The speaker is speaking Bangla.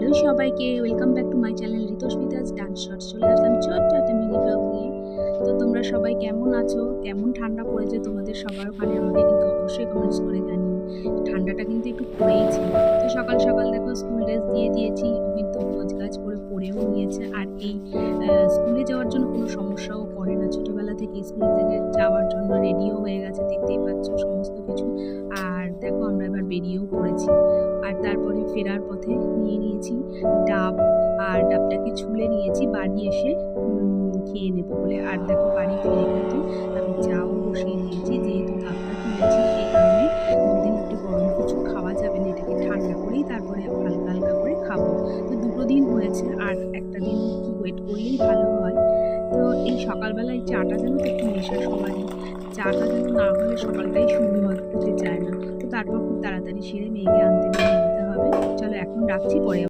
হ্যালো সবাইকে, welcome back to my channel Ritusmita's dance shorts. চলে আসলাম ছোট্ট একটা মিনি ব্লগ নিয়ে। তো তোমরা সবাই কেমন আছো, কেমন ঠান্ডা পড়েছে তোমাদের সবার ওখানে, আমাকে কিন্তু অবশ্যই কমেন্টস করে জানিও। ঠান্ডাটা কিন্তু একটু পড়েইছে। তো সকাল সকাল দেখো স্কুল ড্রেস দিয়ে দিয়েছি, ও কিন্তু গোছগাছ করে পরেও নিয়েছে। আর এই স্কুলে যাওয়ার জন্য কোনো সমস্যাও করে না, ছোটোবেলা থেকে স্কুল থেকে যাওয়ার জন্য রেডিও হয়ে গেছে, দেখতেই পাচ্ছ সমস্ত কিছু। আর দেখো আমরা এবার বেরিয়েও পড়েছি। আর তারপরে ফেরার পথে নিয়ে নিয়েছি ডাব, আর ডাবটাকে ছুলে নিয়েছি বাড়ি এসে খেয়ে নেবো বলে। আর দেখো বাড়ি ফিরে কিন্তু আমি চাও বসিয়ে দিয়েছি, যেহেতু ডাবটা তুলেছি এই কারণে দুদিন একটু গরম কিছু খাওয়া যাবে না, এটাকে ঠান্ডা করেই তারপরে হালকা হালকা করে খাবো। তো দুটো দিন হয়েছে, আর একটা দিন একটু ওয়েট করলেই ভালো হয়। তো এই সকালবেলা এই চাটা যেন তো একটু নেশা সবারই, চাটা যেন না হলে সকালটাই সুন্দর হতে চায় না। তো তারপর খুব তাড়াতাড়ি সেরে মেয়েকে আনতে বেরিয়ে যেতে হবে। চলো এখন রাখছি, পরে